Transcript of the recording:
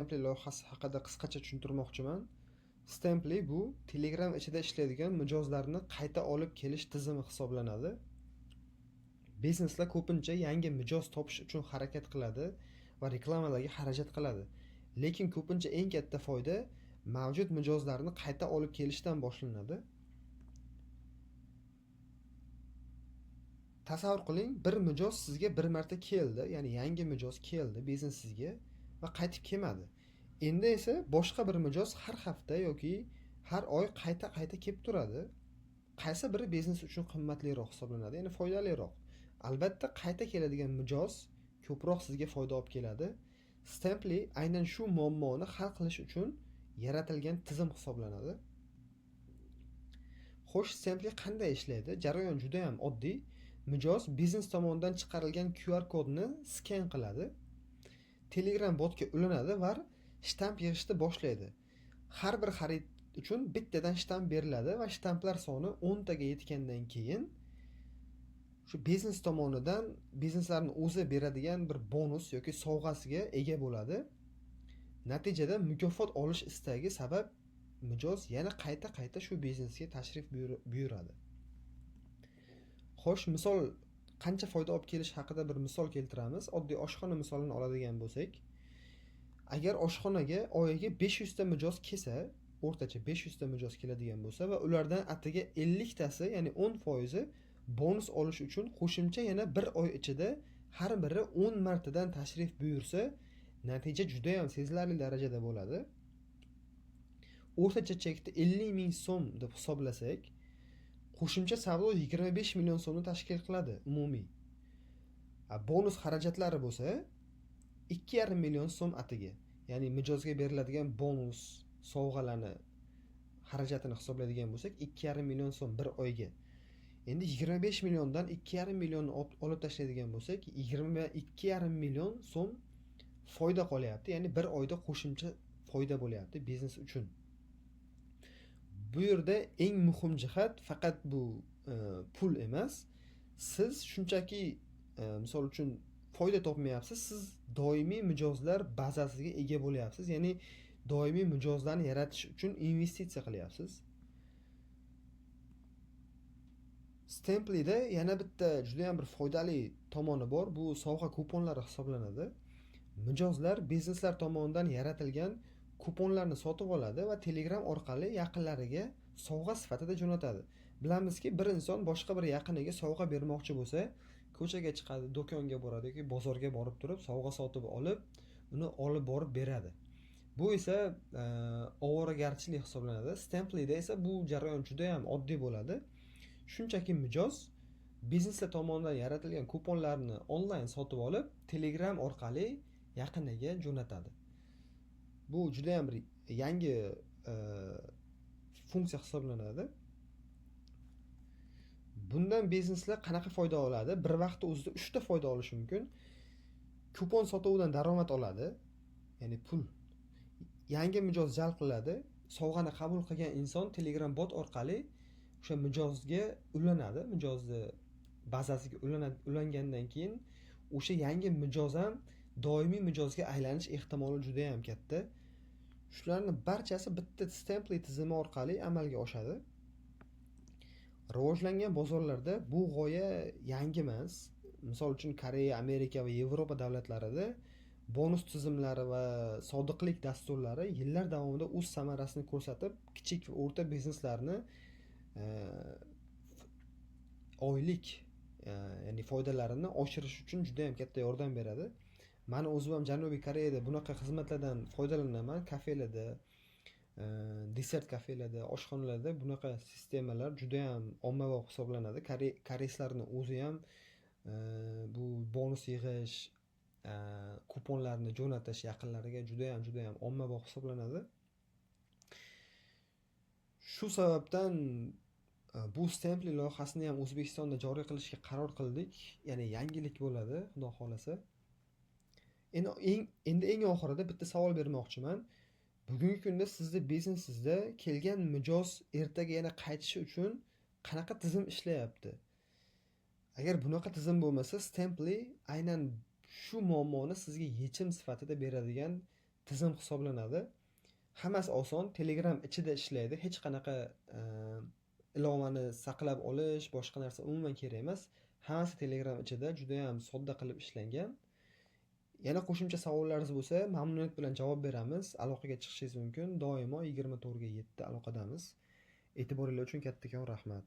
Stampli loyihasi haqida qisqacha tushuntirmoqchiman. Stampli bu Telegram ichida ishlaydigan mijozlarni qayta olib kelish tizimi hisoblanadi. Bizneslar ko'pincha yangi mijoz topish uchun harakat qiladi va reklamalarga xarajat qiladi. Lekin ko'pincha eng katta foyda mavjud mijozlarni qayta olib kelishdan boshlanadi. Tasavvur qiling, bir mijoz sizga bir marta keldi, ya'ni yangi mijoz keldi biznesingizga va qaytib kelmadi. Endi esa boshqa bir mijoz har hafta yoki har oy qayta kelib turadi. Qaysi biri biznes uchun qimmatliroq hisoblanadi, ya'ni foydaliroq? Albatta, qayta keladigan mijoz ko'proq sizga foyda olib keladi. Stampli aynan shu muammoni hal qilish uchun yaratilgan tizim hisoblanadi. Xo'sh, Stampli qanday ishlaydi? Jarayon juda ham oddiy. Mijoz biznes tomonidan chiqarilgan QR kodni sken qiladi. Telegram botga ulanadi va shtamp yig'ishni boshlaydi. Har bir xarid uchun bittadan shtamp beriladi va shtamplar soni 10 taga yetgandan keyin shu biznes tomonidan bizneslarning o'zi beradigan bir bonus yoki sovg'asiga ega bo'ladi. Natijada mukofot olish istagi sabab mijoz yana qayta shu biznesga tashrif buyuradi. Xo'sh, misol qancha foyda olib kelish haqida bir misol keltiramiz. Oddiy oshxona misolini oladigan bo'lsak, agar oshxonaga oyiga 500 ta mijoz kelsa, o'rtacha 500 ta mijoz keladigan bo'lsa va ulardan atigi 50 tasi, ya'ni 10% bonus olish uchun qo'shimcha yana bir oy ichida har biri 10 martadan tashrif buyursa, natija juda ham sezilarli darajada bo'ladi. O'rtacha chekni 50 ming so'm deb hisoblasak, qo'shimcha savdo 25 million so'mni tashkil qiladi umumiy. Bonus xarajatlari bo'lsa 2,5 million so'm atiga. Ya'ni mijozga beriladigan bonus sovg'alarni xarajatini hisoblaydigan bo'lsak 2,5 million so'm bir oyga. Endi 25 milliondan 2,5 millionni olib tashlaydigan bo'lsak 22,5 million so'm foyda qolyapti. Ya'ni bir oyda qo'shimcha foyda bo'lyapti biznes uchun. Bu yerda eng muhim jihat faqat bu pul emas. Siz shunchaki misol uchun foyda topmayapsiz, siz doimiy mijozlar bazasiga ega bo'lyapsiz. Ya'ni doimiy mijozlarni yaratish uchun investitsiya qilyapsiz. Stamplida yana bitta juda ham bir foydali tomoni bor. Bu sovg'a kuponlari hisoblanadi. Mijozlar bizneslar tomonidan yaratilgan kuponlarni sotib oladi va Telegram orqali yaqinlariga sovg'a sifatida jo'natadi. Bilamizki, bir inson boshqa bir yaqiniga sovg'a bermoqchi bo'lsa, ko'chaga chiqadi, do'konga boradi yoki bozorga borib turib sovg'a sotib olib, uni olib borib beradi. Bu esa ovoragarchilik hisoblanadi. Stamplida esa bu jarayon juda ham oddiy bo'ladi. Shunchaki mijoz bizneslar tomonidan yaratilgan kuponlarni onlayn sotib olib, Telegram orqali yaqiniga jo'natadi. Bu juda ham bir yangi funksiya hisoblanadi. Bundan bizneslar qanaqa foyda oladi? Bir vaqtda o'zida 3 ta foyda olish mumkin. Kupon sotuvidan daromad oladi, ya'ni pul. Yangi mijoz jalb qiladi. Sovg'ani qabul qilgan inson Telegram bot orqali o'sha mijozga ulanadi. Mijozni bazasiga ulangandan keyin o'sha yangi mijoz ham doimiy mijozga aylanish ehtimoli juda ham katta. Shularning barchasi bitta Stampli tizimi orqali amalga oshadi. Rivojlangan bozorlarda bu g'oya yangi emas. Misol uchun Koreya, Amerika va Yevropa davlatlarida bonus tizimlari va sodiqlik dasturlari yillar davomida o'z samarasini ko'rsatib, kichik va o'rta bizneslarni oylik ya'ni foydalarini oshirish uchun juda ham katta yordam beradi. Men o'zim ham Janubiy Koreyada bunaqa xizmatlardan foydalanaman. Kafelarda, desert kafelarda, oshxonalarda bunaqa sistemalar juda ham ommabop hisoblanadi. Koreyslarning o'zi ham bu bonus yig'ish, kuponlarni jo'natish yaqinlariga juda ham ommabop hisoblanadi. Shu sababdan bu Stampli loyihasini ham O'zbekistonda joriy qilishga qaror qildik. Ya'ni yangilik bo'ladi, xudo xolasa. Endi eng oxirida bitta savol bermoqchiman. Bugungi kunda sizni biznesingizda kelgan mijoz ertaga yana qaytishi uchun qanaqa tizim ishlayapti? Agar bunaqa tizim bo'lmasa, Stampli aynan shu muammoni sizga yechim sifatida beradigan tizim hisoblanadi. Hammasi oson, Telegram ichida ishlaydi. Hech qanaqa ilovani saqlab olish, boshqa narsa umuman kerak emas. Hammasi Telegram ichida juda ham sodda qilib ishlangan. Yana qo'shimcha savollaringiz bo'lsa, mamnuniyat bilan javob beramiz. Aloqaga chiqishingiz mumkin. Doimo 24 ga 7 aloqadamiz. E'tiboringiz uchun kattakon rahmat.